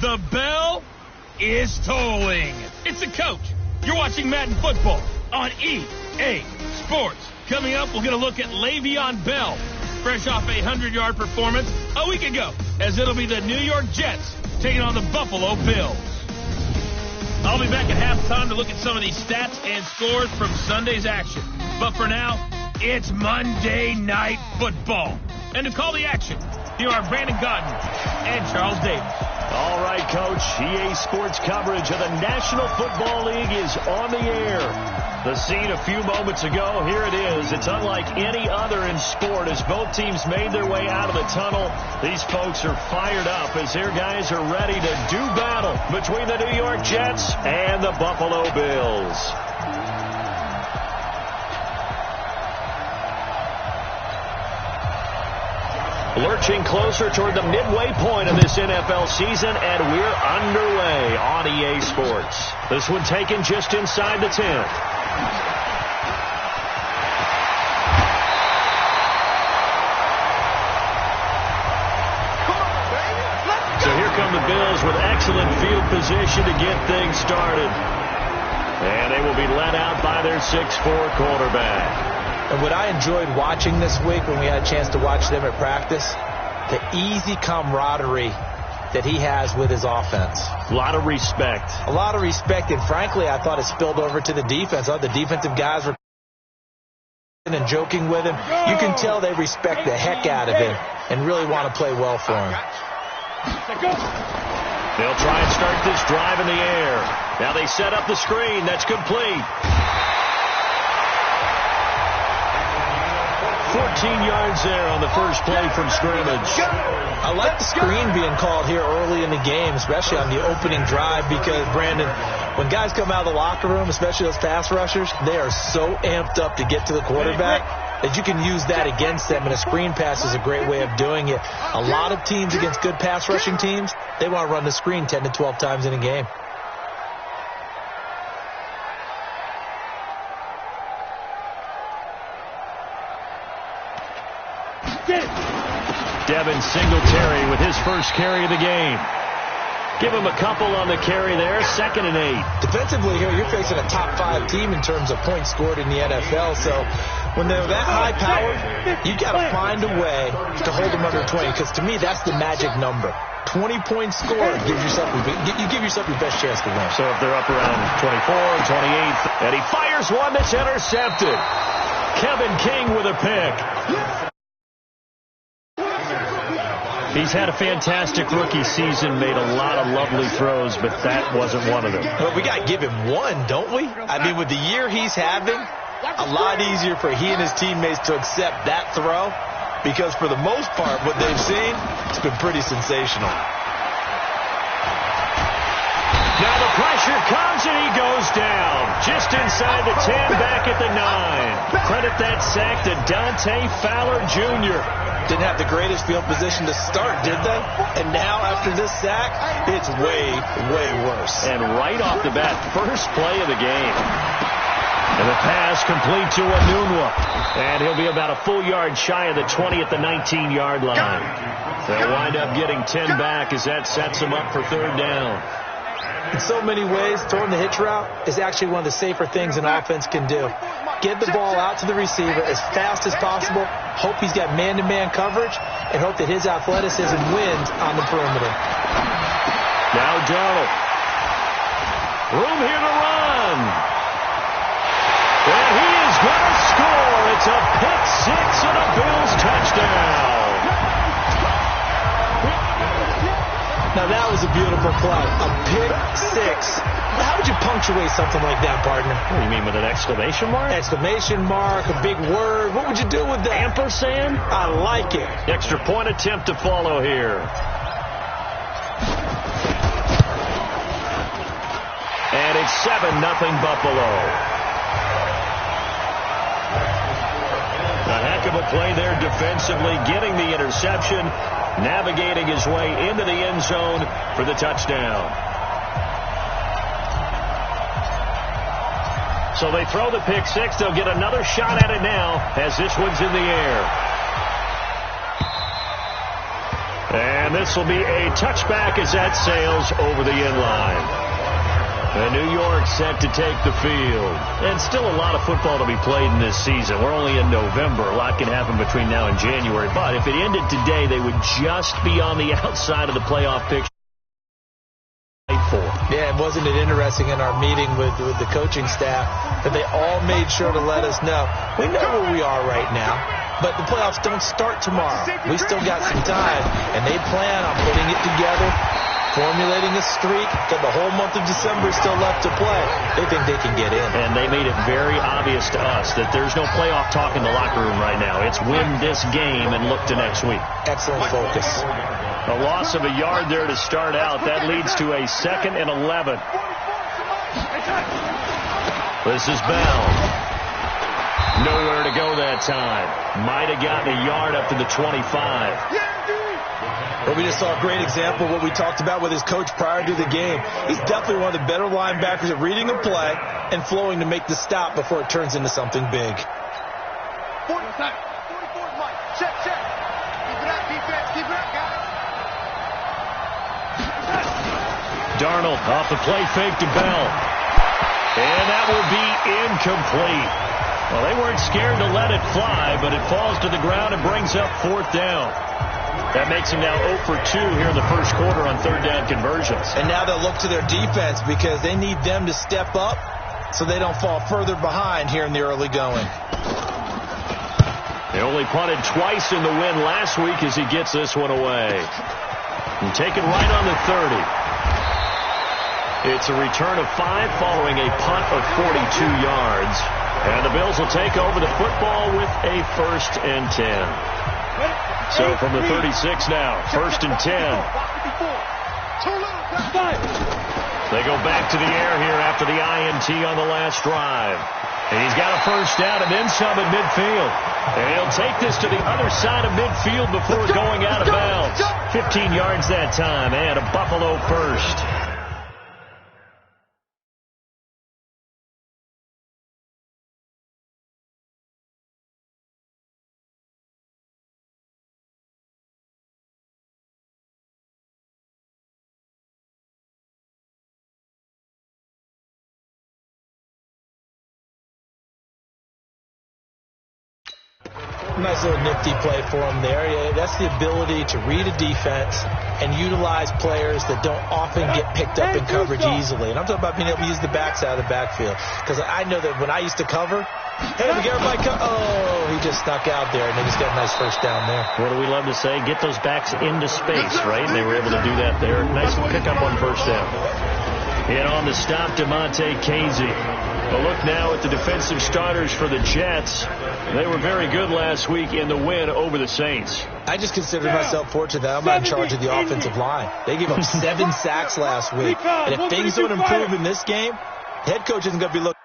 The bell is tolling. It's the coach. You're watching Madden Football on EA Sports. Coming up, we're going to look at Le'Veon Bell, fresh off a 100-yard performance a week ago, as it'll be the New York Jets taking on the Buffalo Bills. I'll be back at halftime to look at some of these stats and scores from Sunday's action. But for now, it's Monday Night Football. And to call the action, here are Brandon Godden and Charles Davis. All right, Coach. EA Sports coverage of the National Football League is on the air. The scene a few moments ago, here it is. It's unlike any other in sport as both teams made their way out of the tunnel. These folks are fired up as their guys are ready to do battle between the New York Jets and the Buffalo Bills. Lurching closer toward the midway point of this NFL season, and we're underway on EA Sports. This one taken just inside the 10. So here come the Bills with excellent field position to get things started. And they will be led out by their 6'4" quarterback. And what I enjoyed watching this week when we had a chance to watch them at practice, the easy camaraderie that he has with his offense. A lot of respect. A lot of respect, and frankly, I thought it spilled over to the defense. The defensive guys were and joking with him. You can tell they respect the heck out of him and really want to play well for him. They'll try and start this drive in the air. Now they set up the screen. That's complete. 14 yards there on the first play from scrimmage. I like the screen being called here early in the game, especially on the opening drive, because, Brandon, when guys come out of the locker room, especially those pass rushers, they are so amped up to get to the quarterback that you can use that against them, and a screen pass is a great way of doing it. A lot of teams against good pass rushing teams, they want to run the screen 10 to 12 times in a game. Devin Singletary with his first carry of the game. Give him a couple on the carry there. 2nd and 8. Defensively here, you're facing a top 5 team in terms of points scored in the NFL. So when they're that high powered, you've got to find a way to hold them under 20. Because to me, that's the magic number. 20 points scored gives yourself you give yourself your best chance to win. So if they're up around 24, 28, and he fires one that's intercepted. Kevin King with a pick. He's had a fantastic rookie season, made a lot of lovely throws, but that wasn't one of them. Well, we got to give him one, don't we? I mean, with the year he's having, a lot easier for he and his teammates to accept that throw, because for the most part, what they've seen, it's been pretty sensational. Now the pressure comes and he goes down. Just inside the 10, back at the 9. Credit that sack to Dante Fowler Jr. Didn't have the greatest field position to start, did they? And now, after this sack, it's way, way worse. And right off the bat, first play of the game. And the pass complete to Anunwa. And he'll be about a full yard shy of the 20 at the 19-yard line. They'll wind up getting 10 back as that sets them up for 3rd down. In so many ways, throwing the hitch route is actually one of the safer things an offense can do. Get the ball out to the receiver as fast as possible, hope he's got man-to-man coverage, and hope that his athleticism wins on the perimeter. Now Darnold. Room here to run. And he is going to score. It's a pick 6 and a Bills touchdown. Now, that was a beautiful play. A pick 6. How would you punctuate something like that, partner? What do you mean, with an exclamation mark? Exclamation mark, a big word. What would you do with that? Ampersand? I like it. Extra point attempt to follow here. And it's 7-0 Buffalo. A heck of a play there defensively, getting the interception, navigating his way into the end zone for the touchdown. So they throw the pick 6. They'll get another shot at it now as this one's in the air. And And this will be a touchback as that sails over the inline. And New York set to take the field. And still a lot of football to be played in this season. We're only in November. A lot can happen between now and January. But if it ended today, they would just be on the outside of the playoff picture. Yeah, and wasn't it interesting in our meeting with the coaching staff that they all made sure to let us know, we know where we are right now, but the playoffs don't start tomorrow. We still got some time, and they plan on putting it together, formulating a streak, that the whole month of December is still left to play. They think they can get in. And they made it very obvious to us that there's no playoff talk in the locker room right now. It's win this game and look to next week. Excellent focus. A loss of a yard there to start out. That leads to a 2nd and 11. This is Bell. Nowhere to go that time. Might have gotten a yard up to the 25. Well, we just saw a great example of what we talked about with his coach prior to the game. He's definitely one of the better linebackers at reading a play and flowing to make the stop before it turns into something big. 44 Mike. Check. Keep it up, defense. Keep it up, guys. Darnold off the play fake to Bell. And that will be incomplete. Well, they weren't scared to let it fly, but it falls to the ground and brings up 4th down. That makes him now 0 for 2 here in the first quarter on 3rd down conversions. And now they'll look to their defense because they need them to step up so they don't fall further behind here in the early going. They only punted twice in the win last week as he gets this one away. And taken right on the 30. It's a return of 5 following a punt of 42 yards. And the Bills will take over the football with a 1st and 10. So from the 36 now, 1st and 10. They go back to the air here after the INT on the last drive. And he's got a 1st down and then some at midfield. And he'll take this to the other side of midfield before going out of bounds. 15 yards that time and a Buffalo 1st. Nice little nifty play for him there. Yeah, that's the ability to read a defense and utilize players that don't often get picked up in coverage easily. And I'm talking about being able to use the backside of the backfield. Because I know that when I used to cover, hey, we get everybody oh, he just snuck out there, and they just got a nice 1st down there. What do we love to say? Get those backs into space, right? And they were able to do that there. Nice pickup on 1st down. And on the stop, DeMonte Casey. A look now at the defensive starters for the Jets. They were very good last week in the win over the Saints. I just consider myself fortunate that I'm not in charge of the offensive line. They gave up 7 sacks last week. And if things don't improve in this game, head coach isn't going to be looking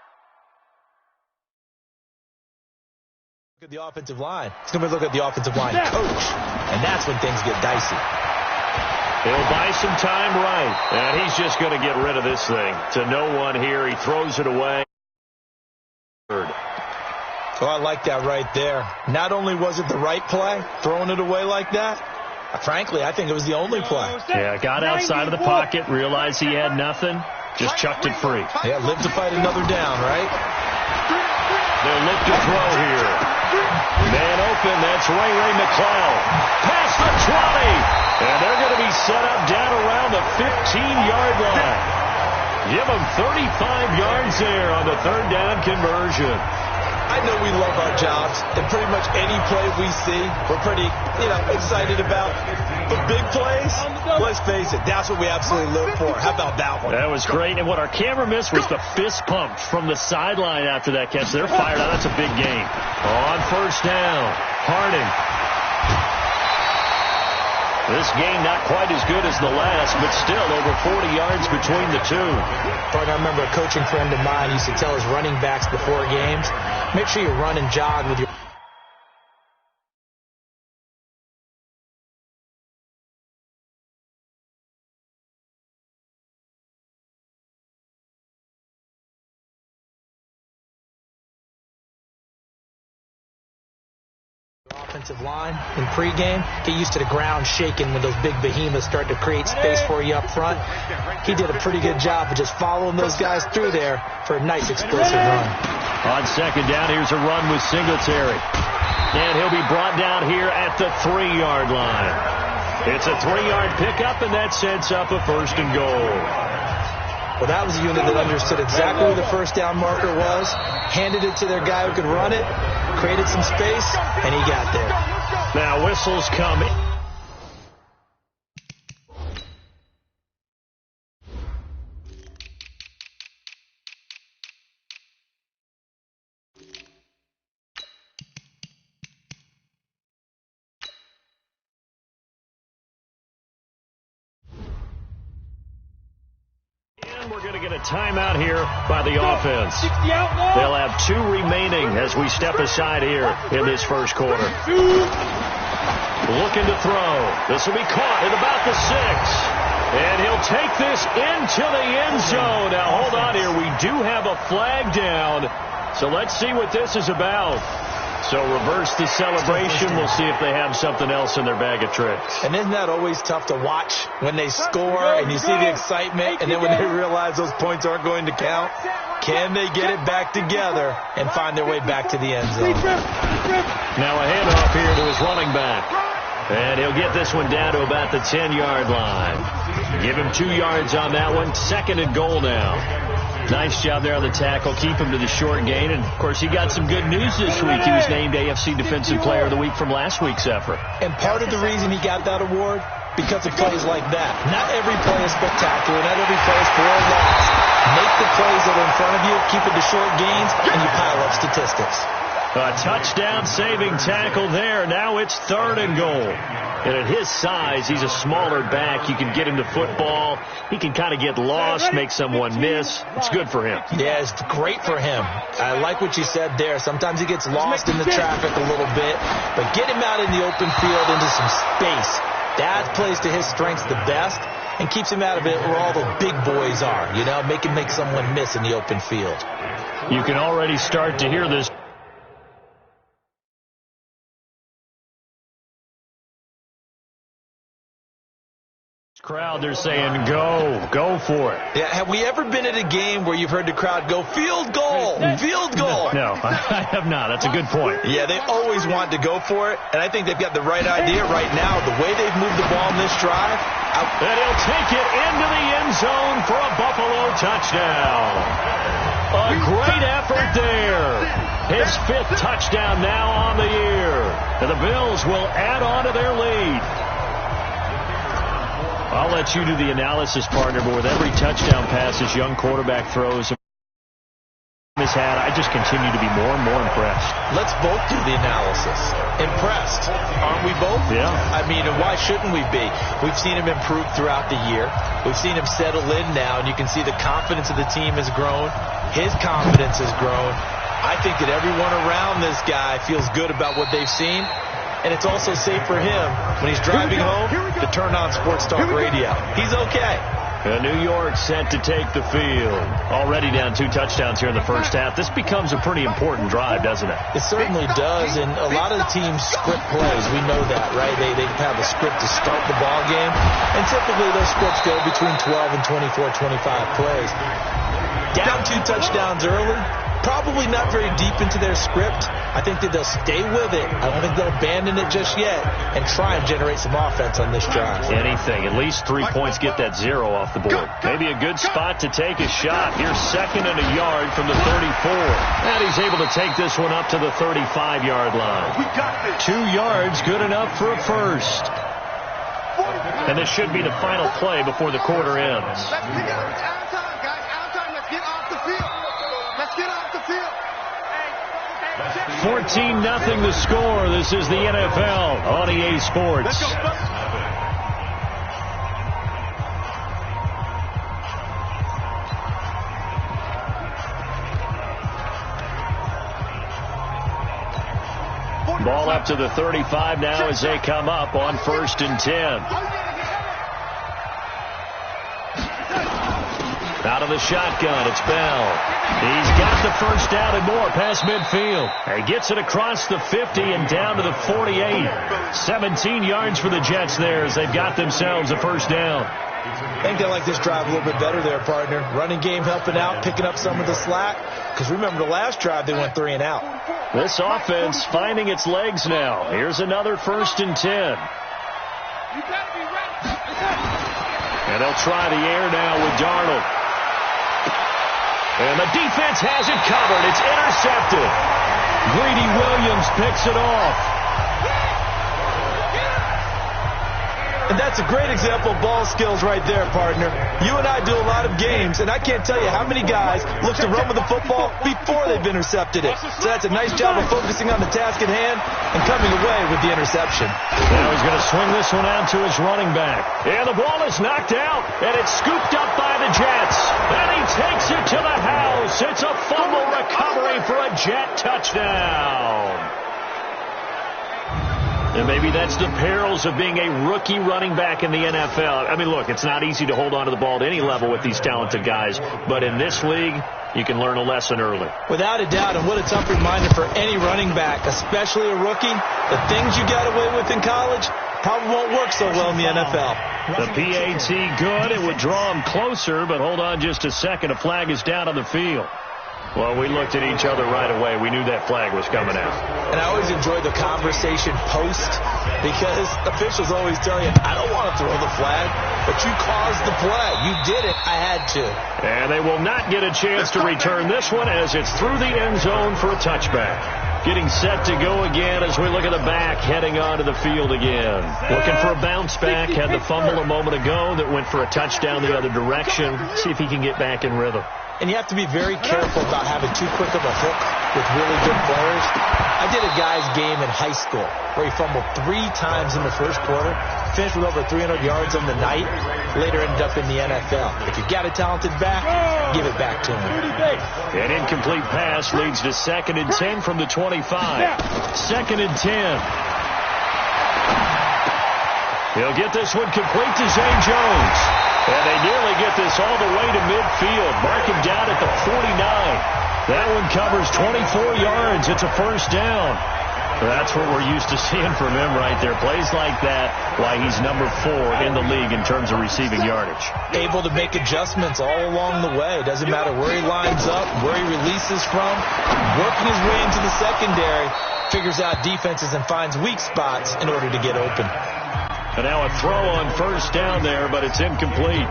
at the offensive line. He's going to be looking at the offensive line coach. And that's when things get dicey. He'll buy some time right. And he's just going to get rid of this thing. To no one here. He throws it away. Oh, I like that right there. Not only was it the right play, throwing it away like that, frankly, I think it was the only play. Yeah, got outside of the pocket, realized he had nothing, just chucked it free. Yeah, live to fight another down, right? They'll look to throw here. Man open, that's Ray McCloud. Past the 20, and they're going to be set up down around the 15-yard line. Give them 35 yards there on the 3rd down conversion. I know we love our jobs, and pretty much any play we see, we're pretty, excited about. But big plays, let's face it, that's what we absolutely live for. How about that one? That was great, and what our camera missed was the fist pump from the sideline after that catch. They're fired out. That's a big gain. On 1st down, Harding. This game not quite as good as the last, but still over 40 yards between the two. I remember a coaching friend of mine used to tell his running backs before games, make sure you run and jog with your offensive line in pregame. Get used to the ground shaking when those big behemoths start to create space for you up front. He did a pretty good job of just following those guys through there for a nice explosive run. On second down, here's a run with Singletary. And he'll be brought down here at the 3-yard line. It's a 3-yard pickup, and that sets up a 1st and goal. Well, that was a unit that understood exactly where the first down marker was, handed it to their guy who could run it, created some space, and he got there. Now whistles come in. We're going to get a timeout here by the offense. They'll have 2 remaining as we step aside here in this first quarter. Looking to throw. This will be caught at about the 6. And he'll take this into the end zone. Now, hold on here. We do have a flag down. So let's see what this is about. So reverse the celebration. We'll see if they have something else in their bag of tricks. And isn't that always tough to watch when they score and you see the excitement, and then when they realize those points aren't going to count? Can they get it back together and find their way back to the end zone? Now a handoff here to his running back. And he'll get this one down to about the 10-yard line. Give him 2 yards on that one. 2nd and goal now. Nice job there on the tackle. Keep him to the short gain. And, of course, he got some good news this week. He was named AFC Defensive Player of the Week from last week's effort. And part of the reason he got that award, because of plays like that. Not every play is spectacular. Not every play is for a loss. Make the plays that are in front of you, keep it to short gains, and you pile up statistics. A touchdown-saving tackle there. Now it's 3rd and goal. And at his size, he's a smaller back. You can get him to football. He can kind of get lost, make someone miss. It's good for him. Yeah, it's great for him. I like what you said there. Sometimes he gets lost in the traffic a little bit, but get him out in the open field into some space. That plays to his strengths the best and keeps him out of it where all the big boys are. You know, make someone miss in the open field. You can already start to hear this crowd. They're saying, go for it. Yeah, have we ever been at a game where you've heard the crowd go, field goal, field goal? No, I have not. That's a good point. Yeah, they always want to go for it, and I think they've got the right idea right now. The way they've moved the ball in this drive. And he'll take it into the end zone for a Buffalo touchdown. A great effort there. His 5th touchdown now on the year. And the Bills will add on to their lead. I'll let you do the analysis, partner, but with every touchdown pass this young quarterback throws has had, I just continue to be more and more impressed. Let's both do the analysis. Impressed. Aren't we both? Yeah. I mean, and why shouldn't we be? We've seen him improve throughout the year. We've seen him settle in now, and you can see the confidence of the team has grown. His confidence has grown. I think that everyone around this guy feels good about what they've seen. And it's also safe for him when he's driving home to turn on Sports Talk Radio. He's okay. New York set to take the field. Already down 2 touchdowns here in the first half. This becomes a pretty important drive, doesn't it? It certainly does. And a lot of the teams script plays. We know that, right? They have a script to start the ball game. And typically those scripts go between 12 and 24, 25 plays. Down 2 touchdowns early. Probably not very deep into their script. I think that they'll stay with it. I don't think they'll abandon it just yet and try and generate some offense on this drive. Anything. At least 3 points get that 0 off the board. Maybe a good spot to take a shot. Here's 2nd and a yard from the 34. And he's able to take this one up to the 35-yard line. 2 yards, good enough for a first. And this should be the final play before the quarter ends. 14-0 the score. This is the NFL on EA Sports. Ball up to the 35 now as they come up on 1st and 10. Out of the shotgun, it's Bell. He's got the first down and more past midfield. He gets it across the 50 and down to the 48. 17 yards for the Jets there as they've got themselves a first down. I think they like this drive a little bit better there, partner. Running game helping out, picking up some of the slack. Because remember, the last drive they went 3 and out. This offense finding its legs now. Here's another 1st and 10. And they'll try the air now with Darnold. And the defense has it covered. It's intercepted. Greedy Williams picks it off. And that's a great example of ball skills right there, partner. You and I do a lot of games, and I can't tell you how many guys look to run with the football before they've intercepted it. So that's a nice job of focusing on the task at hand and coming away with the interception. Now he's going to swing this one out to his running back. And the ball is knocked out, and it's scooped up by the Jets. And he takes it to the house. It's a fumble recovery for a Jet touchdown. And maybe that's the perils of being a rookie running back in the NFL. I mean, look, it's not easy to hold on to the ball at any level with these talented guys. But in this league, you can learn a lesson early. Without a doubt, and what a tough reminder for any running back, especially a rookie. The things you got away with in college probably won't work so well in the NFL. The PAT good. It would draw him closer, but hold on just a second. A flag is down on the field. Well, we looked at each other right away. We knew that flag was coming out. And I always enjoy the conversation post because officials always tell you, I don't want to throw the flag, but you caused the play. You did it. I had to. And they will not get a chance to return this one as it's through the end zone for a touchback. Getting set to go again as we look at the back heading onto the field again. Looking for a bounce back. Had the fumble a moment ago that went for a touchdown the other direction. See if he can get back in rhythm. And you have to be very careful about having too quick of a hook with really good players. I did a guy's game in high school where he fumbled 3 times in the first quarter, finished with over 300 yards on the night, later ended up in the NFL. If you've got a talented back, give it back to him. An incomplete pass leads to 2nd and 10 from the 25. 2nd and 10. He'll get this one complete to Zay Jones. And they nearly get this all the way to midfield. Mark him down at the 49. That one covers 24 yards. It's a first down. That's what we're used to seeing from him right there. Plays like that, why he's number 4 in the league in terms of receiving yardage. Able to make adjustments all along the way. Doesn't matter where he lines up, where he releases from. Working his way into the secondary. Figures out defenses and finds weak spots in order to get open. And now a throw on first down there, but it's incomplete.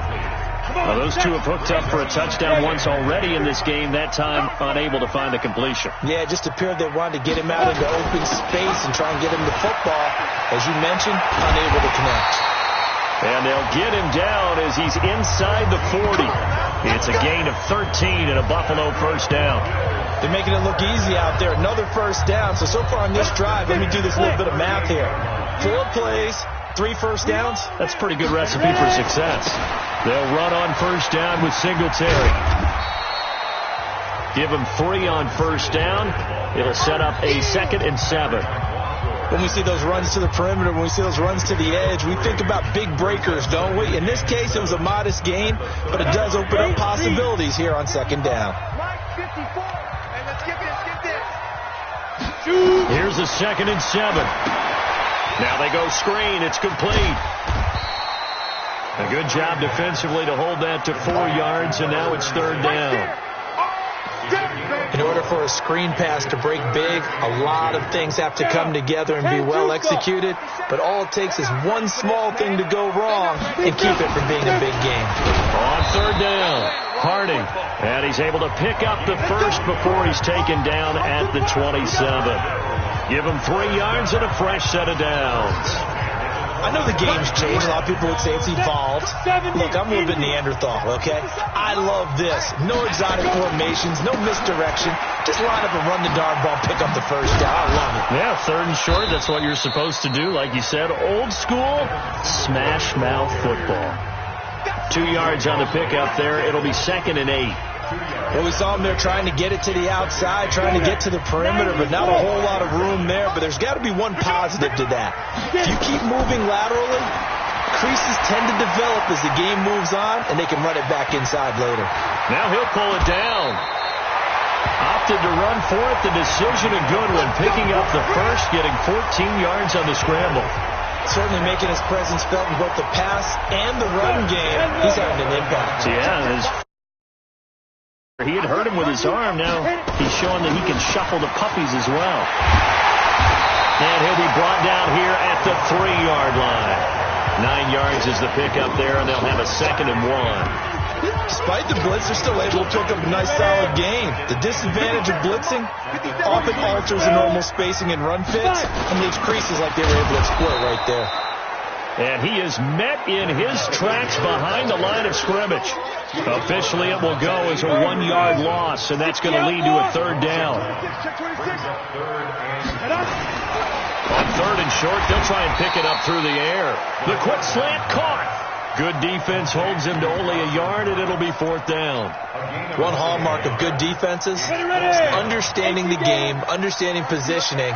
Now those two have hooked up for a touchdown once already in this game, that time unable to find the completion. Yeah, it just appeared they wanted to get him out into open space and try and get him the football. As you mentioned, unable to connect. And they'll get him down as he's inside the 40. It's a gain of 13 and a Buffalo first down. They're making it look easy out there. Another first down. So far on this drive, let me do this little bit of math here. 4 plays. 3 first downs? That's a pretty good recipe for success. They'll run on first down with Singletary. Give him 3 on first down. It'll set up a 2nd and 7. When we see those runs to the perimeter, when we see those runs to the edge, we think about big breakers, don't we? In this case, it was a modest gain, but it does open up possibilities here on 2nd down. Here's a 2nd and 7. Now they go screen. It's complete. A good job defensively to hold that to 4 yards, and now it's 3rd down. In order for a screen pass to break big, a lot of things have to come together and be well executed, but all it takes is one small thing to go wrong and keep it from being a big game. On 3rd down, Harding, and he's able to pick up the first before he's taken down at the 27. Give him 3 yards and a fresh set of downs. I know the game's changed. A lot of people would say it's evolved. Look, I'm a little bit Neanderthal, okay? I love this. No exotic formations, no misdirection. Just line up and run the darn ball, pick up the first down. I love it. Yeah, 3rd and short. That's what you're supposed to do. Like you said, old school smash mouth football. 2 yards on the pickup there. It'll be 2nd and 8. Well, we saw him there trying to get it to the outside, trying to get to the perimeter, but not a whole lot of room there. But there's got to be one positive to that. If you keep moving laterally, creases tend to develop as the game moves on, and they can run it back inside later. Now he'll pull it down. Opted to run for it. The decision a good one. Picking up the first, getting 14 yards on the scramble. Certainly making his presence felt in both the pass and the run game. He's having an impact. Yeah, he had hurt him with his arm. Now he's showing that he can shuffle the puppies as well. And he'll be brought down here at the 3-yard line. 9 yards is the pickup there, and they'll have a 2nd and 1. Despite the blitz, they're still able to pick up a nice, solid gain. The disadvantage of blitzing often alters the normal spacing and run fits and leaves creases like they were able to exploit right there. And he is met in his tracks behind the line of scrimmage. Officially, it will go as a 1-yard loss, and that's going to lead to a 3rd down. On 3rd and short, they'll try and pick it up through the air. The quick slant caught. Good defense holds him to only a yard, and it'll be 4th down. One hallmark of good defenses is understanding the game, understanding positioning,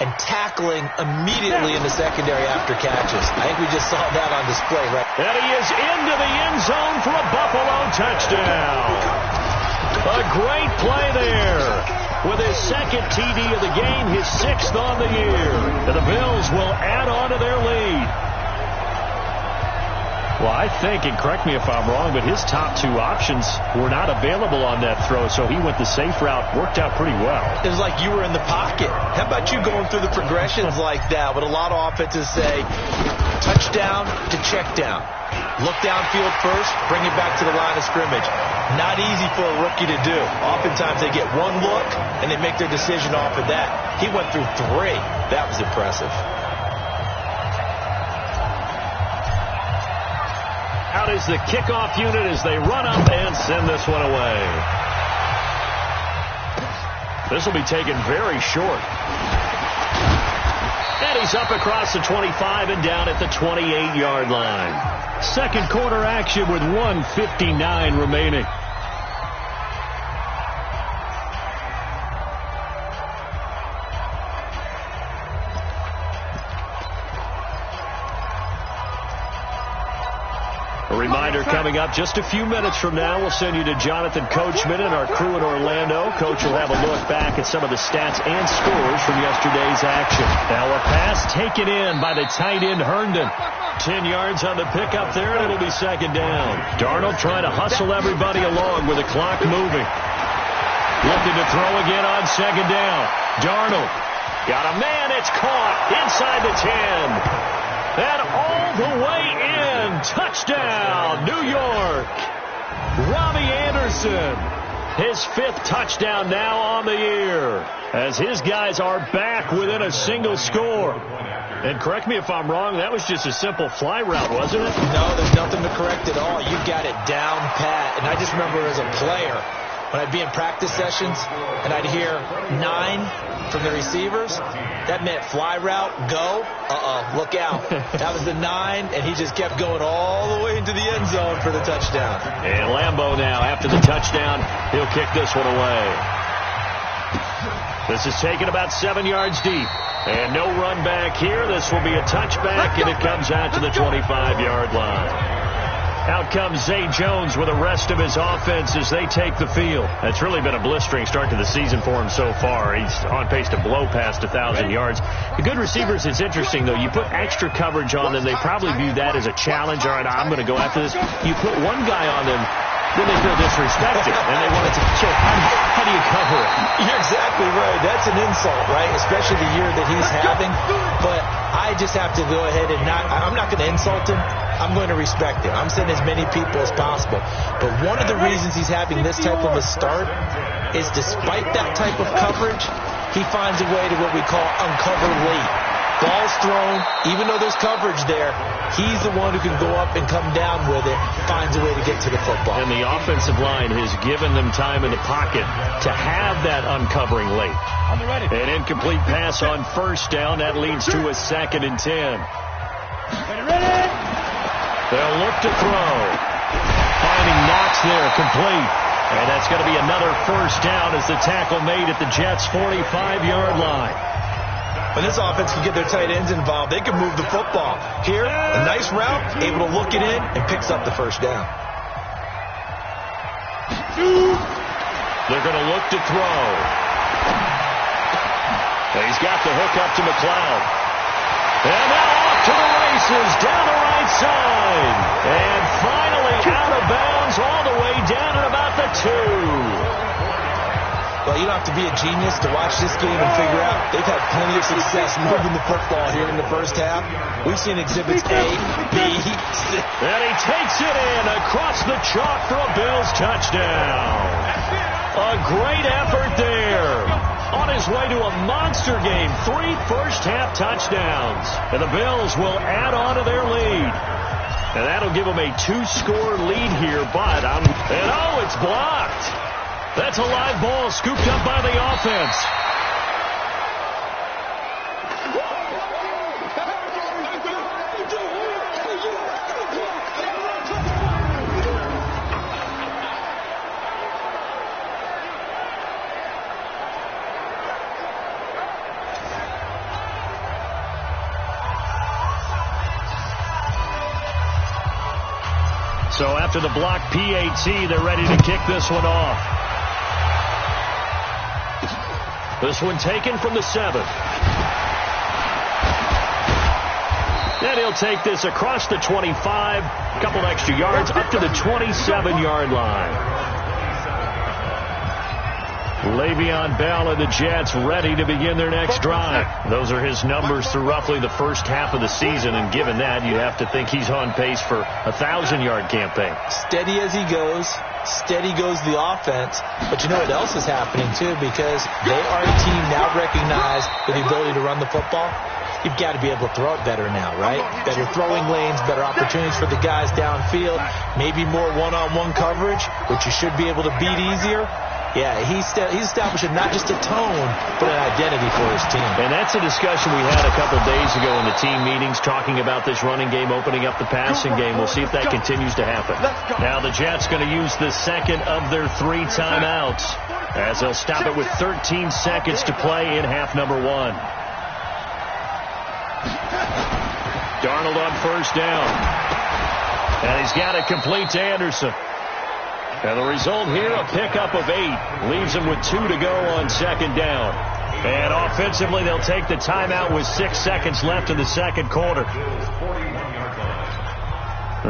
and tackling immediately in the secondary after catches. I think we just saw that on display, right? And he is into the end zone for a Buffalo touchdown. A great play there. With his 2nd TD of the game, his 6th on the year. And the Bills will add on to their lead. Well, I think, and correct me if I'm wrong, but his top 2 options were not available on that throw, so he went the safe route. Worked out pretty well. It was like you were in the pocket. How about you going through the progressions like that? What a lot of offenses say, touchdown to check down. Look downfield first, bring it back to the line of scrimmage. Not easy for a rookie to do. Oftentimes they get one look, and they make their decision off of that. He went through 3. That was impressive. Out is the kickoff unit as they run up and send this one away. This will be taken very short. And he's up across the 25 and down at the 28-yard line. 2nd quarter action with 1:59 remaining. A reminder coming up just a few minutes from now, we'll send you to Jonathan Coachman and our crew in Orlando. Coach will have a look back at some of the stats and scores from yesterday's action. Now a pass taken in by the tight end Herndon. 10 yards on the pickup there, and it'll be 2nd down. Darnold trying to hustle everybody along with the clock moving. Looking to throw again on 2nd down. Darnold got a man. It's caught inside the 10. And all the way in. Touchdown, New York. Robbie Anderson. His 5th touchdown now on the year. As his guys are back within a single score. And correct me if I'm wrong, that was just a simple fly route, wasn't it? No, there's nothing to correct at all. You got it down pat. And I just remember as a player, when I'd be in practice sessions and I'd hear 9 from the receivers, that meant fly route, go, look out. That was the 9, and he just kept going all the way into the end zone for the touchdown. And Lambeau now, after the touchdown, he'll kick this one away. This is taken about 7 yards deep. And no run back here. This will be a touchback, and it comes out to the 25-yard line. Out comes Zay Jones with the rest of his offense as they take the field. It's really been a blistering start to the season for him so far. He's on pace to blow past 1,000 yards. The good receivers, it's interesting, though. You put extra coverage on them, they probably view that as a challenge. All right, I'm going to go after this. You put one guy on them, then they feel disrespected, and they want to check. How do you cover it? You're exactly right. That's an insult, right? Especially the year that he's having. But I just have to go ahead and I'm not going to insult him. I'm going to respect him. I'm sending as many people as possible. But one of the reasons he's having this type of a start is despite that type of coverage, he finds a way to what we call uncover late. Ball's thrown, even though there's coverage there, he's the one who can go up and come down with it, finds a way to get to the football. And the offensive line has given them time in the pocket to have that uncovering late. An incomplete pass on 1st down. That leads to a 2nd and 10. They'll look to throw. Finding Knox there, complete. And that's going to be another 1st down as the tackle made at the Jets' 45-yard line. When this offense can get their tight ends involved, they can move the football. Here, a nice route, able to look it in, and picks up the first down. They're going to look to throw. He's got the hook up to McLeod. And now off to the races, down the right side. And finally out of bounds all the way down at about the 2. Well, you don't have to be a genius to watch this game and figure out they've had plenty of success moving the football here in the first half. We've seen exhibits A, B, C. And he takes it in across the chalk for a Bills touchdown. A great effort there. On his way to a monster game, 3 first-half touchdowns. And the Bills will add on to their lead. And that'll give them a 2-score lead here, but it's blocked. That's a live ball scooped up by the offense. So after the block PAT, they're ready to kick this one off. This one taken from the 7. And he'll take this across the 25, a couple extra yards, up to the 27-yard line. Le'Veon Bell and the Jets ready to begin their next drive. Those are his numbers through roughly the first half of the season, and given that, you have to think he's on pace for a 1,000-yard campaign. Steady as he goes. Steady goes the offense. But you know what else is happening, too, because they are a team now recognized with the ability to run the football. You've got to be able to throw it better now, right? Better throwing lanes, better opportunities for the guys downfield, maybe more one-on-one coverage, which you should be able to beat easier. Yeah, he's establishing not just a tone, but an identity for his team. And that's a discussion we had a couple days ago in the team meetings, talking about this running game, opening up the passing game. We'll see if that continues to happen. Now the Jets going to use the second of their 3 timeouts, as they'll stop it with 13 seconds to play in half number 1. Darnold on first down. And he's got it complete to Anderson. And the result here, a pickup of 8. Leaves him with 2 to go on second down. And offensively, they'll take the timeout with 6 seconds left in the second quarter.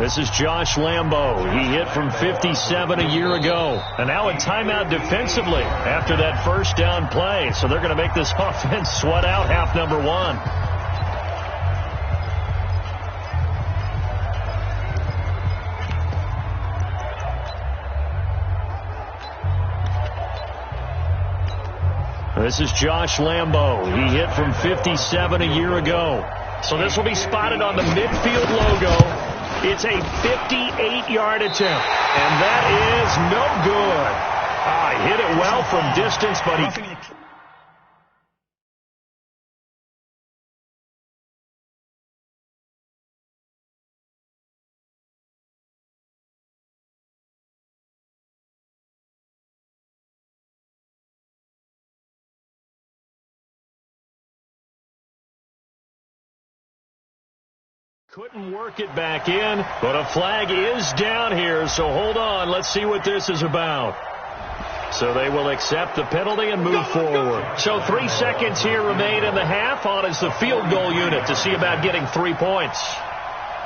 This is Josh Lambo. He hit from 57 a year ago. And now a timeout defensively after that first down play. So they're going to make this offense sweat out half number 1. This is Josh Lambo. He hit from 57 a year ago. So this will be spotted on the midfield logo. It's a 58-yard attempt. And that is no good. He hit it well from distance, but he... Couldn't work it back in, but a flag is down here, so hold on. Let's see what this is about. So they will accept the penalty and move forward. So 3 seconds here remain in the half. On is the field goal unit to see about getting 3 points.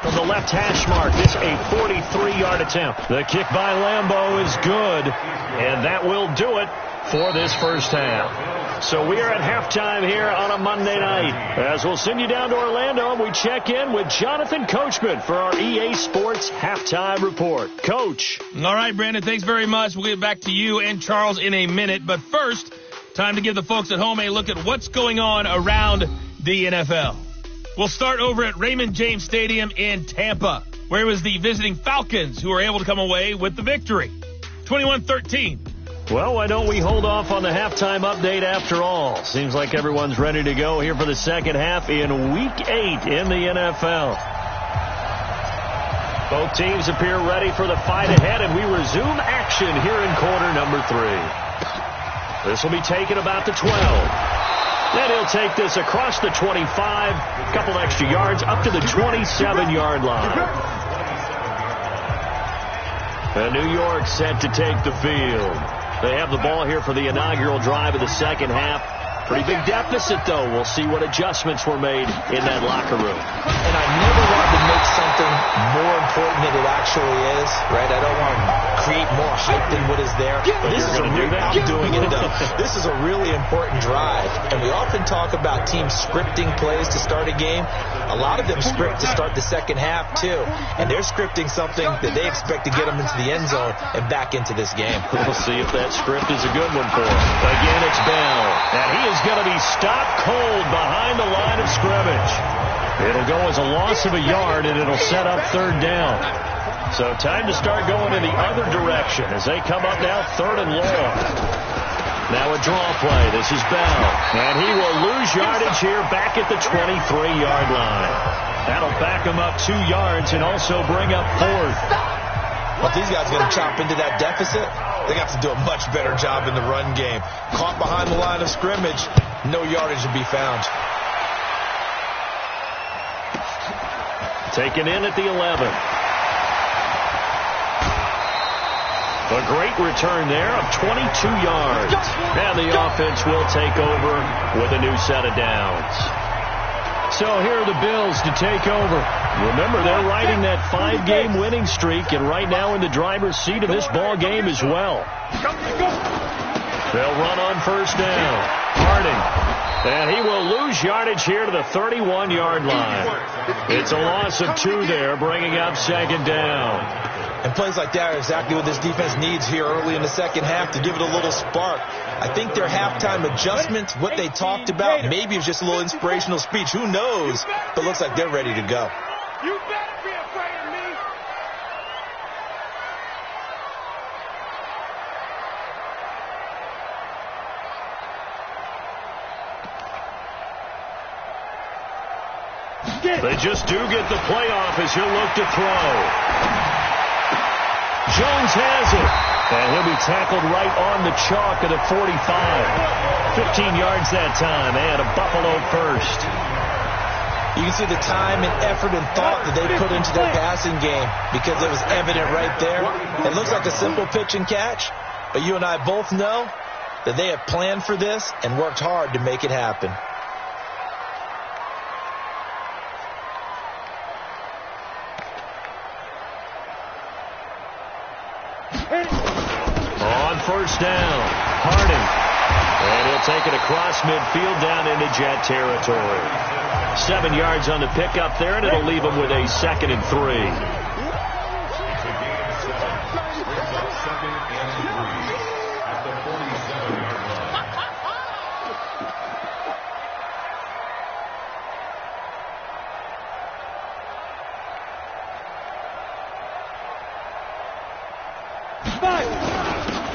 From the left hash mark, this a 43-yard attempt. The kick by Lambo is good, and that will do it for this first half. So we are at halftime here on a Monday night, as we'll send you down to Orlando and we check in with Jonathan Coachman for our EA Sports Halftime Report. Coach. All right, Brandon, thanks very much. We'll get back to you and Charles in a minute. But first, time to give the folks at home a look at what's going on around the NFL. We'll start over at Raymond James Stadium in Tampa, where it was the visiting Falcons who were able to come away with the victory, 21-13. Well, why don't we hold off on the halftime update after all? Seems like everyone's ready to go here for the second half in Week 8 in the NFL. Both teams appear ready for the fight ahead, and we resume action here in quarter number 3. This will be taken about the 12. Then he'll take this across the 25, a couple extra yards, up to the 27-yard line. And New York set to take the field. They have the ball here for the inaugural drive of the second half. Pretty big deficit, though. We'll see what adjustments were made in that locker room. And I never wanted to make something more important than it actually is, right? I don't want to create more hype than what is there. But this is I'm doing it, though. This is a really important drive. And we often talk about teams scripting plays to start a game. A lot of them script to start the second half, too. And they're scripting something that they expect to get them into the end zone and back into this game. We'll see if that script is a good one for them. Again, it's Bell. And he is going to be stopped cold behind the line of scrimmage. It'll go as a loss of a yard, and it'll set up third down. So time to start going in the other direction as they come up now third and long. Now a draw play. This is Bell. And he will lose yardage here back at the 23-yard line. That'll back him up 2 yards and also bring up fourth. But these guys are going to chop into that deficit. They got to do a much better job in the run game. Caught behind the line of scrimmage, no yardage to be found. Taken in at the 11. A great return there of 22 yards. And the offense will take over with a new set of downs. So here are the Bills to take over. Remember, they're riding that 5-game winning streak, and right now in the driver's seat of this ball game as well. They'll run on first down. Harding. And he will lose yardage here to the 31-yard line. It's a loss of 2 there, bringing up second down. And plays like that are exactly what this defense needs here early in the second half to give it a little spark. I think their halftime adjustments, what they talked about, maybe it was just a little inspirational speech. Who knows? But it looks like they're ready to go. You better be afraid of me. They just do get the playoff as he'll look to throw. Jones has it. And he'll be tackled right on the chalk at the 45. 15 yards that time, and a Buffalo first. You can see the time and effort and thought that they put into their passing game because it was evident right there. It looks like a simple pitch and catch, but you and I both know that they have planned for this and worked hard to make it happen. On first down, Harding. And he'll take it across midfield down into Jet territory. 7 yards on the pickup there, and it'll leave him with a 2nd and 3.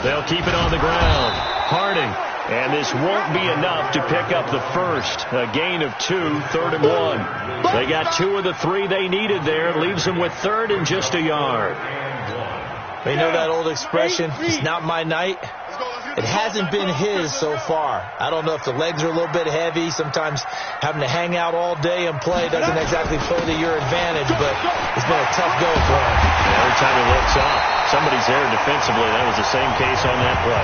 They'll keep it on the ground. Harding. And this won't be enough to pick up the first. A gain of 2, 3rd and 1. They got 2 of the 3 they needed there. Leaves them with 3rd and just a yard. You know that old expression, it's not my night? It hasn't been his so far. I don't know if the legs are a little bit heavy. Sometimes having to hang out all day and play doesn't exactly play to your advantage, but it's been a tough go for him. Every time he looks up, somebody's there defensively. That was the same case on that play.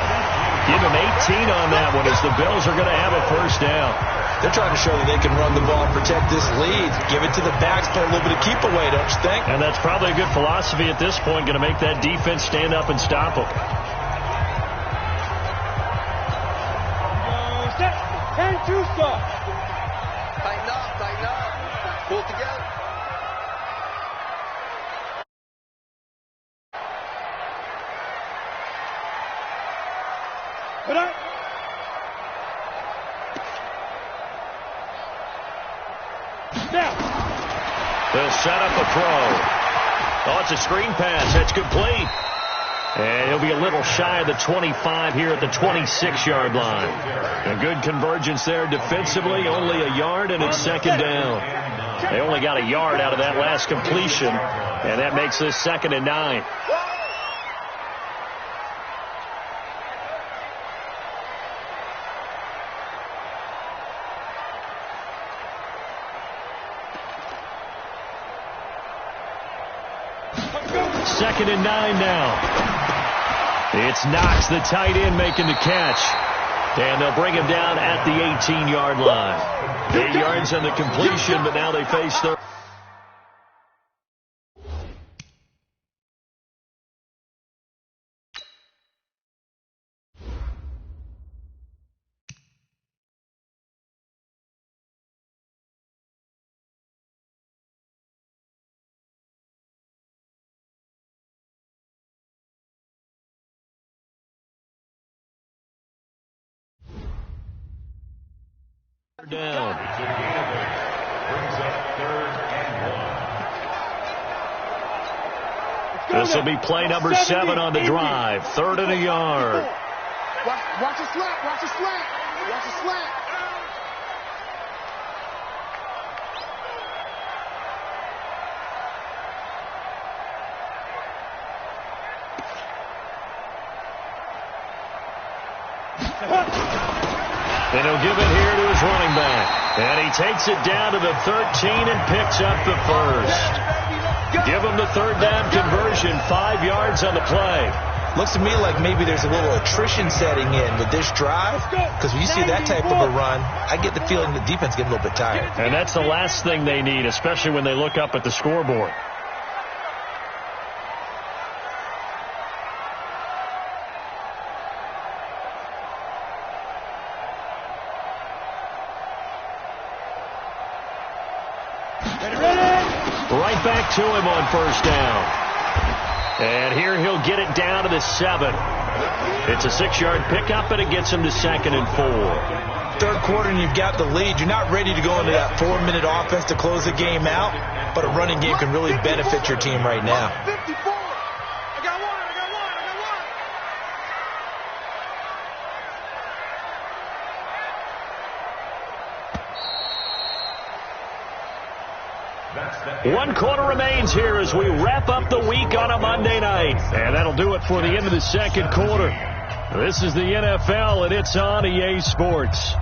Give him 18 on that one as the Bills are going to have a first down. They're trying to show that they can run the ball and protect this lead. Give it to the backs, play a little bit of keep away, don't you think? And that's probably a good philosophy at this point, going to make that defense stand up and stop them. And 2 stop. Tighten up, tighten up. Pull together. Put up. Now. They'll set up a throw. Oh, it's a screen pass. That's complete. And he'll be a little shy of the 25 here at the 26-yard line. A good convergence there defensively. Only a yard, and it's 2nd down. They only got a yard out of that last completion, and that makes this 2nd and 9. 2nd and 9 now. It's Knox, the tight end, making the catch. And they'll bring him down at the 18-yard line. 8 yards on the completion, but now they face their... down. This will be play number 7 on the drive. 3rd and a yard. Watch the slant. Watch the slant. Watch the slant. And he'll give it here to his running back. And he takes it down to the 13 and picks up the first. Give him the 3rd down conversion, 5 yards on the play. Looks to me like maybe there's a little attrition setting in with this drive, because when you see that type of a run, I get the feeling the defense gets a little bit tired. And that's the last thing they need, especially when they look up at the scoreboard. Right back to him on 1st down. And here he'll get it down to the 7. It's a 6-yard pickup, and it gets him to 2nd and 4. 3rd quarter, and you've got the lead. You're not ready to go into that 4-minute offense to close the game out, but a running game can really benefit your team right now. 54. I got one. One quarter remains here as we wrap up the week on a Monday night. And that'll do it for the end of the 2nd quarter. This is the NFL, and it's on EA Sports.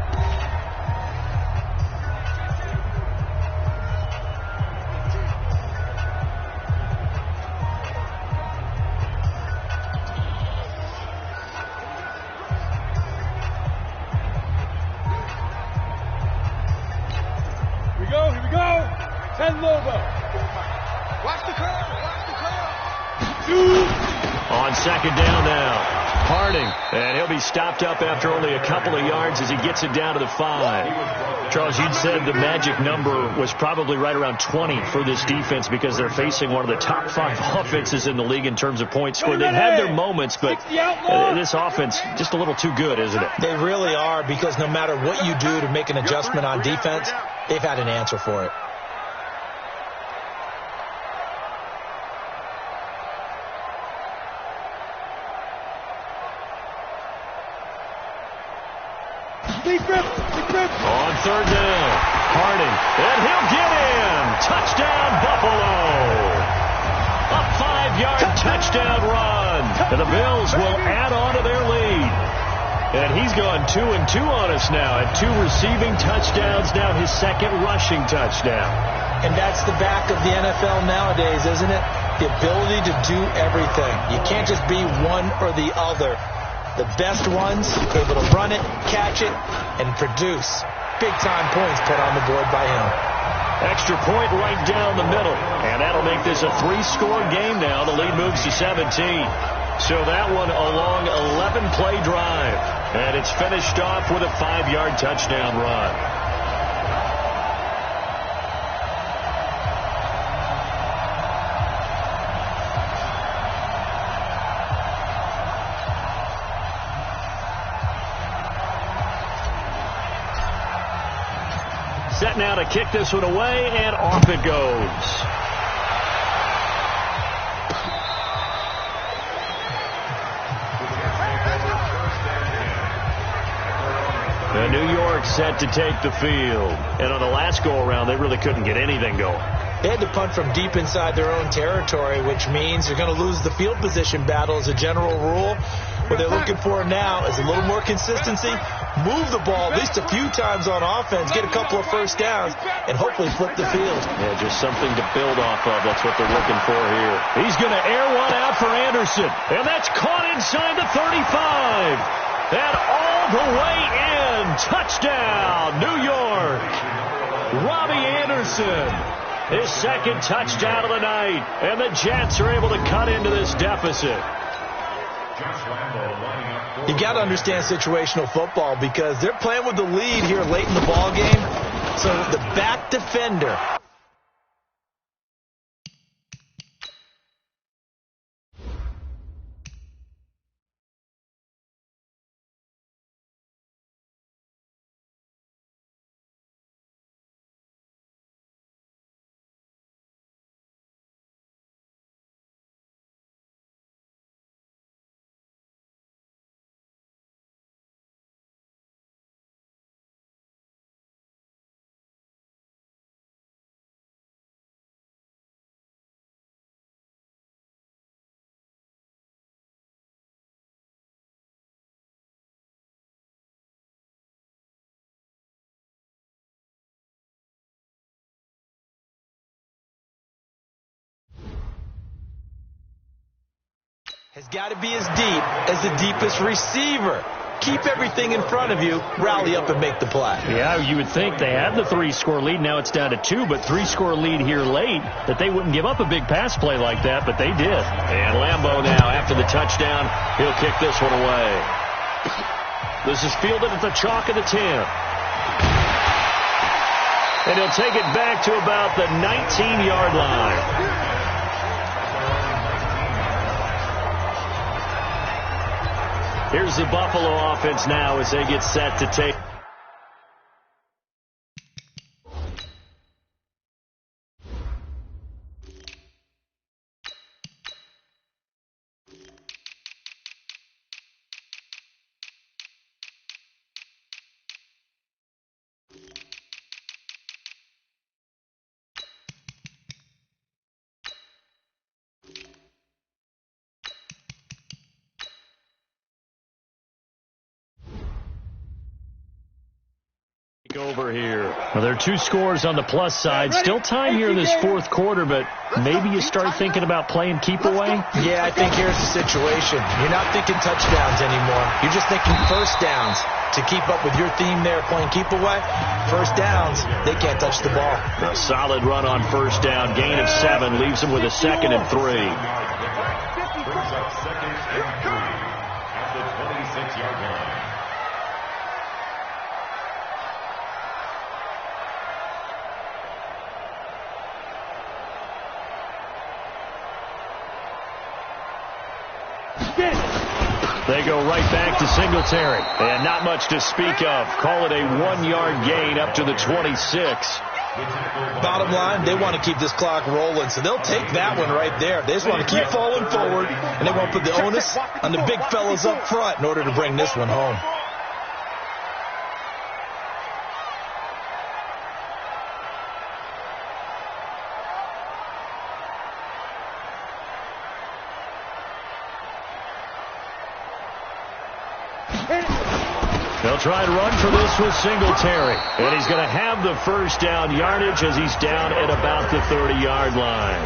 Here we go. 10 Lobo. Watch the curve. On 2nd down now. Harding. And he'll be stopped up after only a couple of yards as he gets it down to the 5. Charles, you'd said the magic number was probably right around 20 for this defense because they're facing one of the top 5 offenses in the league in terms of points scored. They've had their moments, but this offense just a little too good, isn't it? They really are, because no matter what you do to make an adjustment on defense, they've had an answer for it. On 3rd down, Harding, and he'll get in. Touchdown, Buffalo. A 5-yard touchdown run. And the Bills will add on to their lead. And he's gone 2-2 on us now, and 2 receiving touchdowns, now his 2nd rushing touchdown. And that's the back of the NFL nowadays, isn't it? The ability to do everything. You can't just be one or the other. The best ones able to run it, catch it, and produce. Big-time points put on the board by him. Extra point right down the middle. And that'll make this a 3-score game now. The lead moves to 17. So that one a long 11-play drive. And it's finished off with a 5-yard touchdown run. Set now to kick this one away, and off it goes. And New York set to take the field. And on the last go-around, they really couldn't get anything going. They had to punt from deep inside their own territory, which means they're going to lose the field position battle as a general rule. What they're looking for now is a little more consistency, move the ball at least a few times on offense, get a couple of first downs, and hopefully flip the field. Yeah, just something to build off of. That's what they're looking for here. He's going to air one out for Anderson, and that's caught inside the 35. And all the way in. Touchdown, New York. Robbie Anderson, his second touchdown of the night, and the Jets are able to cut into this deficit. You got to understand situational football because they're playing with the lead here late in the ball game. So the back defender has got to be as deep as the deepest receiver. Keep everything in front of you, rally up and make the play. Yeah, you would think they had the 3-score lead. Now it's down to 2, but 3-score lead here late, that they wouldn't give up a big pass play like that, but they did. And Lambeau now, after the touchdown, he'll kick this one away. This is fielded at the chalk of the 10. And he'll take it back to about the 19-yard line. Here's the Buffalo offense now as they get set to take. Over here. Well, there are 2 scores on the plus side. Still time here in this fourth quarter, but maybe you start thinking about playing keep away? Yeah, I think here's the situation. You're not thinking touchdowns anymore. You're just thinking first downs. To keep up with your theme there, playing keep away, first downs, they can't touch the ball. A solid run on first down. Gain of 7 leaves them with a 2nd and 3. Brings up 2nd and 3 at the 26-yard line. They go right back to Singletary. And not much to speak of. Call it a 1-yard gain up to the 26. Bottom line, they want to keep this clock rolling, so they'll take that one right there. They just want to keep falling forward, and they want to put the onus on the big fellas up front in order to bring this one home. They'll try and run for this with Singletary. And he's going to have the first down yardage as he's down at about the 30-yard line.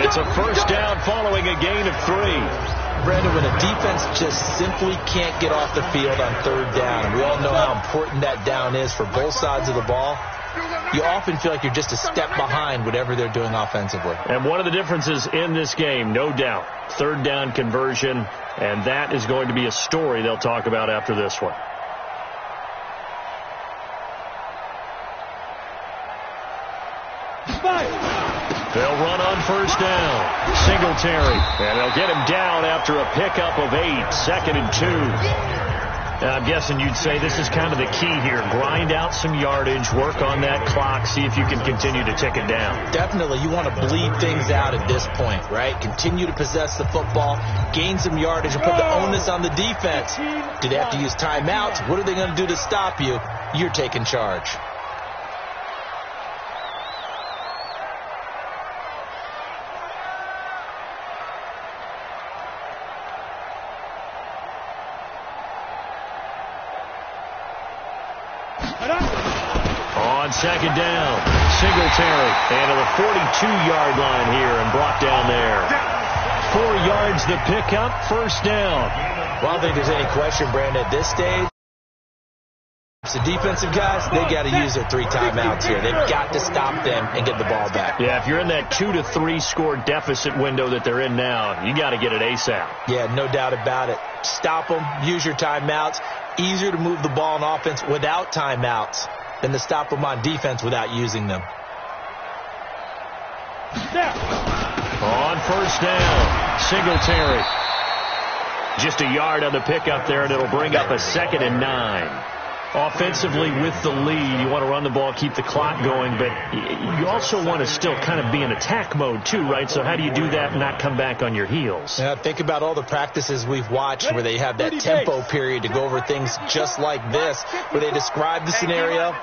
It's a first down following a gain of 3. Brandon, when a defense just simply can't get off the field on third down, and we all know how important that down is for both sides of the ball, you often feel like you're just a step behind whatever they're doing offensively. And one of the differences in this game, no doubt, third down conversion, and that is going to be a story they'll talk about after this one. They'll run on first down. Singletary. And they'll get him down after a pickup of 8. 2nd and 2. Now, I'm guessing you'd say this is kind of the key here. Grind out some yardage. Work on that clock. See if you can continue to tick it down. Definitely. You want to bleed things out at this point, right? Continue to possess the football. Gain some yardage and put the onus on the defense. Do they have to use timeouts? What are they going to do to stop you? You're taking charge. On second down, Singletary. And to the 42-yard line here and brought down there. 4 yards the pickup, first down. Well, I don't think there's any question, Brandon, at this stage. The defensive guys, they got to use their 3 timeouts here. They've got to stop them and get the ball back. Yeah, if you're in that 2 to 3 score deficit window that they're in now, you got to get it ASAP. Yeah, no doubt about it. Stop them, use your timeouts. Easier to move the ball on offense without timeouts than to stop them on defense without using them. On first down, Singletary. Just a yard on the pickup there, and it'll bring up a 2nd and 9. Offensively with the lead, you want to run the ball, keep the clock going, but you also want to still kind of be in attack mode too, right? So how do you do that and not come back on your heels? Yeah, think about all the practices we've watched where they have that tempo period to go over things just like this, where they describe the scenario,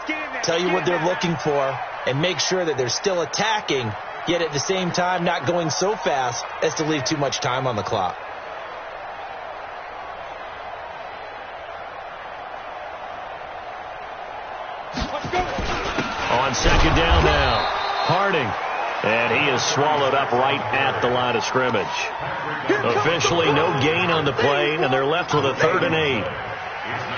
tell you what they're looking for, and make sure that they're still attacking, yet at the same time not going so fast as to leave too much time on the clock. On second down now, Harding. And he is swallowed up right at the line of scrimmage. Officially no gain on the play, and they're left with a 3rd and 8.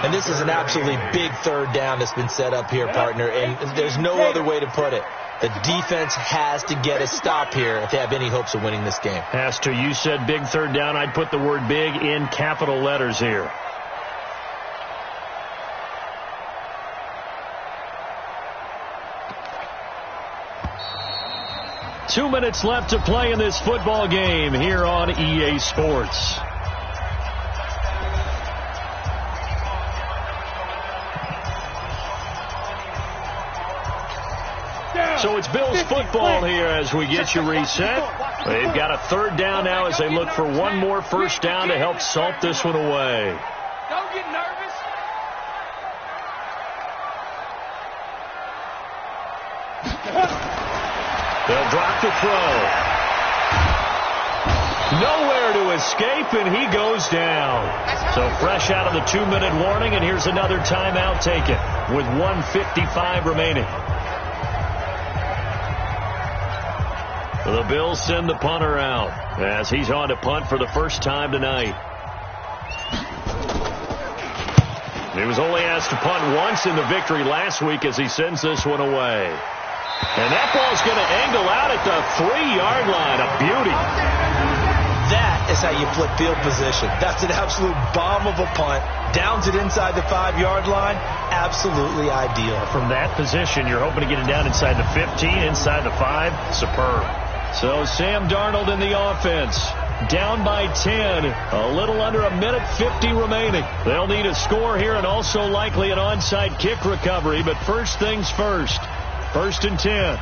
And this is an absolutely big 3rd down that's been set up here, partner, and there's no other way to put it. The defense has to get a stop here if they have any hopes of winning this game. Has to. You said big 3rd down. I'd put the word big in capital letters here. Two minutes left to play in this football game here on EA Sports. So it's Bills football here as we get you reset. They've got a 3rd down now as they look for one more first down to help salt this one away. Don't get nervous. They'll drop the throw. Nowhere to escape, and he goes down. So fresh out of the 2-minute warning, and here's another timeout taken with 1:55 remaining. The Bills send the punter out as he's on to punt for the first time tonight. He was only asked to punt once in the victory last week as he sends this one away. And that ball's going to angle out at the 3-yard line. A beauty. That is how you flip field position. That's an absolute bomb of a punt. Downs it inside the 5-yard line. Absolutely ideal. From that position, you're hoping to get it down inside the 15, inside the 5. Superb. So Sam Darnold in the offense. Down by 10. A little under 1:50 remaining. They'll need a score here and also likely an onside kick recovery. But first things first. 1st and 10.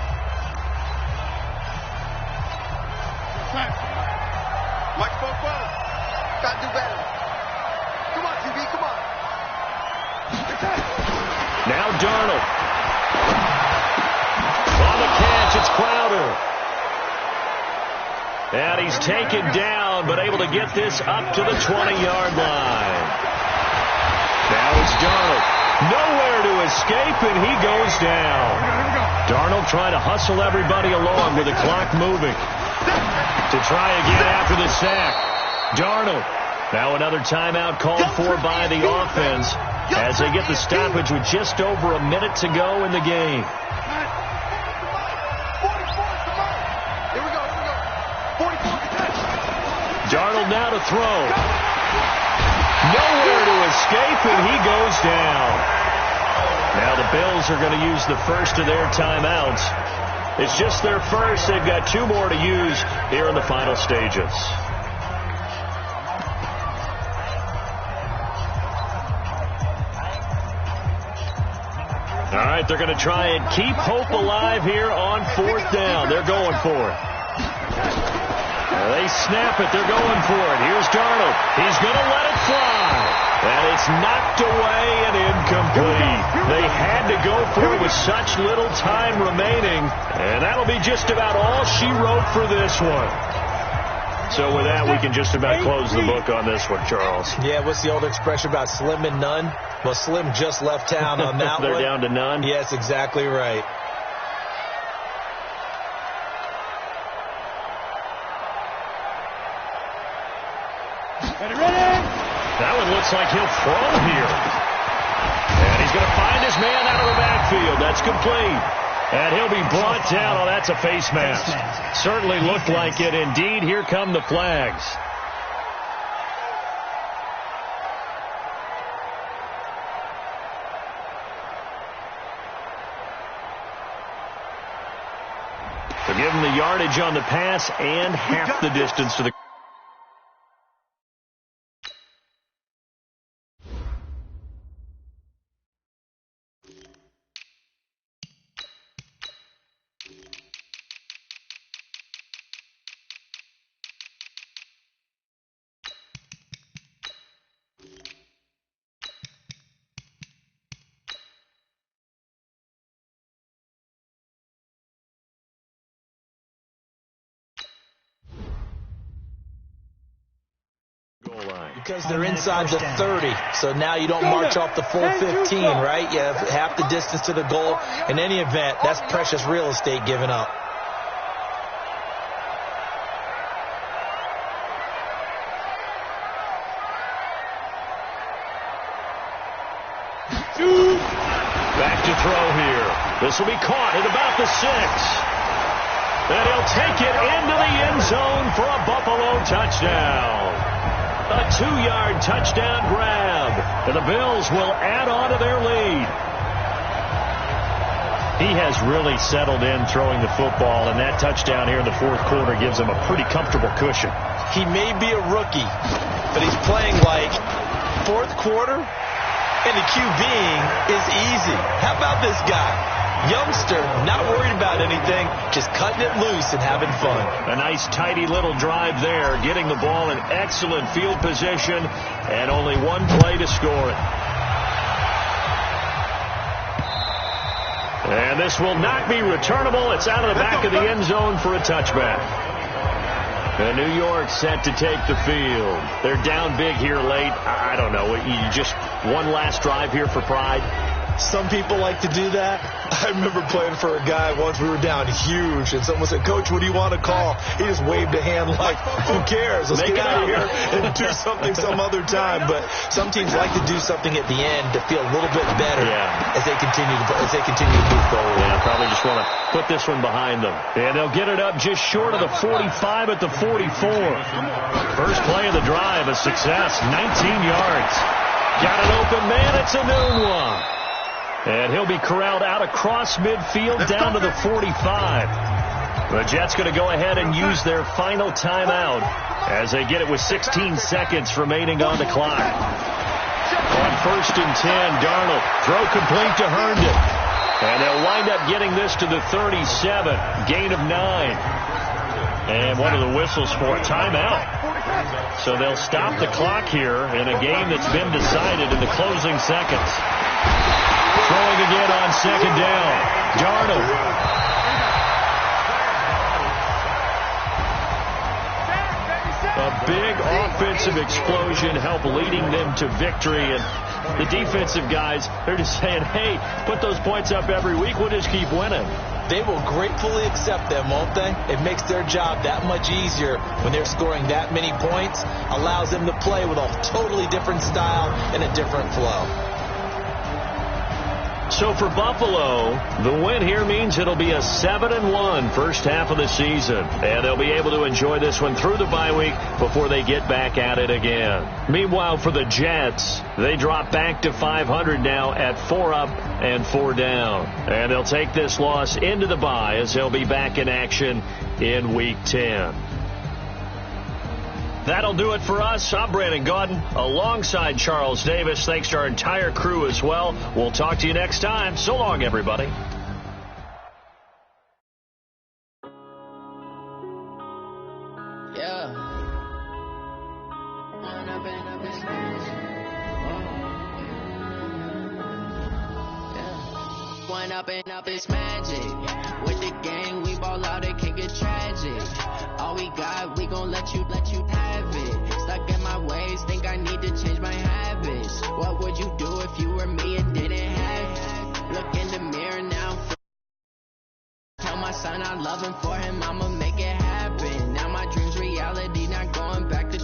Mike spoke well. Gotta do better. Come on, TV, come on. Now Darnold. On the catch, it's Crowder. And he's taken down, but able to get this up to the 20-yard line. Now it's Darnold. Nowhere to escape, and he goes down. Darnold trying to hustle everybody along with the clock moving to try again after the sack. Darnold. Now another timeout called for by the offense as they get the stoppage with just over a minute to go in the game. Darnold now to throw. Nowhere to escape, and he goes down. Now the Bills are going to use the first of their timeouts. It's just their first. They've got 2 more to use here in the final stages. All right, they're going to try and keep hope alive here on 4th down. They're going for it. They snap it. They're going for it. Here's Darnold. He's going to let it fly. And it's knocked away and incomplete. They had to go for it with such little time remaining. And that'll be just about all she wrote for this one. So with that, we can just about close the book on this one, Charles. Yeah, what's the old expression about slim and none? Well, Slim just left town on that They're one. down to none? Yes, exactly right. That one looks like he'll throw here. And he's going to find his man out of the backfield. That's complete. And he'll be brought down. Oh, that's a face mask. Certainly looked like it. Indeed, here come the flags. They're giving the yardage on the pass and half the distance to the... Because they're inside the 30, so now you don't march off the full 15, right? You have half the distance to the goal. In any event, that's precious real estate given up. Back to throw here. This will be caught at about the 6. And he'll take it into the end zone for a Buffalo touchdown. A 2-yard touchdown grab. And the Bills will add on to their lead. He has really settled in throwing the football, and that touchdown here in the fourth quarter gives him a pretty comfortable cushion. He may be a rookie, but he's playing like fourth quarter, and the QBing is easy. How about this guy? Youngster, not worried about anything, just cutting it loose and having fun. A nice, tidy little drive there, getting the ball in excellent field position, and only one play to score it. And this will not be returnable. It's out of the back of the end zone for a touchback. And New York set to take the field. They're down big here late. I don't know. You just one last drive here for pride. Some people like to do that. I remember playing for a guy once. We were down huge, and someone said, "Coach, what do you want to call?" He just waved a hand like, "Who cares? Let's get out of here and do something some other time." But some teams like to do something at the end to feel a little bit better as they continue to move forward. Yeah, probably just want to put this one behind them. And they'll get it up just short of the 45 at the 44. First play of the drive, a success, 19 yards. Got an open man. It's a noon one. And he'll be corralled out across midfield down to the 45. The Jets going to go ahead and use their final timeout as they get it with 16 seconds remaining on the clock. On 1st and 10, Darnold. Throw complete to Herndon. And they'll wind up getting this to the 37. Gain of 9. And one of the whistles for a timeout. So they'll stop the clock here in a game that's been decided in the closing seconds. Throwing again on 2nd down. Darnold. A big offensive explosion helped leading them to victory. And the defensive guys, they're just saying, hey, put those points up every week. We'll just keep winning. They will gratefully accept them, won't they? It makes their job that much easier when they're scoring that many points. Allows them to play with a totally different style and a different flow. So for Buffalo, the win here means it'll be a 7-1 first half of the season. And they'll be able to enjoy this one through the bye week before they get back at it again. Meanwhile, for the Jets, they drop back to 500 now at 4 up and 4 down. And they'll take this loss into the bye as they'll be back in action in Week 10. That'll do it for us. I'm Brandon Gaudin alongside Charles Davis. Thanks to our entire crew as well. We'll talk to you next time. So long, everybody. Up it's magic. With the gang, we ball out, it can get tragic. All we got, we gon' let you loving for him, I'ma make it happen. Now my dream's reality, not going back to.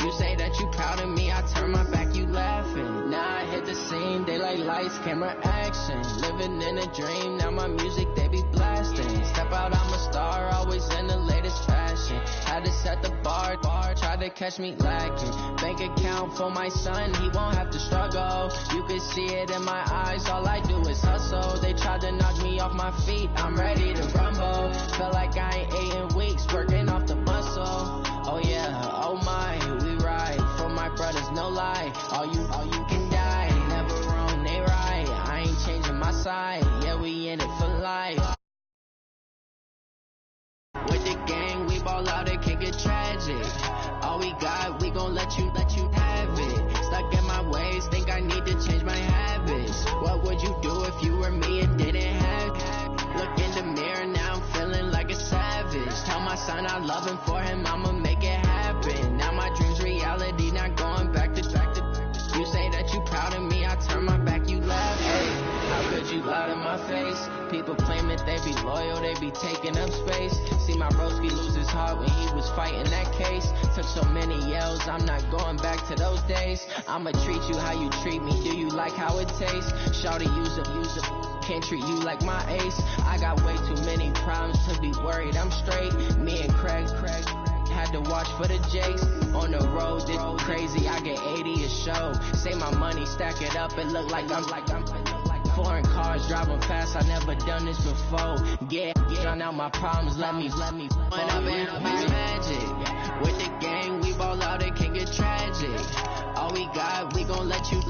You say that you proud of me, I turn my back, you laughing. Now I hit the scene, they like lights, camera, action. Living in a dream, now my music, they be blasting. Step out, I'm a star, always in the latest fashion. Had to set the bar, try to catch me lacking. Bank account for my son, he won't have to struggle. You can see it in my eyes, all I do is hustle. They tried to knock me off my feet, I'm ready to rumble. Felt like I ain't ate in weeks, working off the muscle. Oh yeah, oh my, we ride for my brothers, no lie. All you can die, never wrong, they right. I ain't changing my side, yeah, we in it for life. With the gang, we ball out, it can get tragic. All we got, we gon' let you have it. Stuck in my ways, think I need to change my habits. What would you do if you were me and didn't have? Look in the mirror, now I'm feeling like a savage. Tell my son I love him, for him I'ma make it happen. Now my dream's reality, not going back to. You say that you proud of me, I turn my back, you laugh. Hey, how could you lie to my face? People claim that they be loyal, they be taking up space. See my broski lose his heart when he was fighting that case. Took so many yells, I'm not going back to those days. I'ma treat you how you treat me, do you like how it tastes? Shawty, use it. Can't treat you like my ace. I got way too many problems to be worried, I'm straight. Me and Craig had to watch for the Jakes. On the road, it's crazy, I get 80 a show. Say my money, stack it up, it look like I'm foreign cars driving fast, I never done this before. Yeah, drown out my problems, let me fall in up is magic. With the gang, we ball out, it can get tragic. All we got, we gon' let you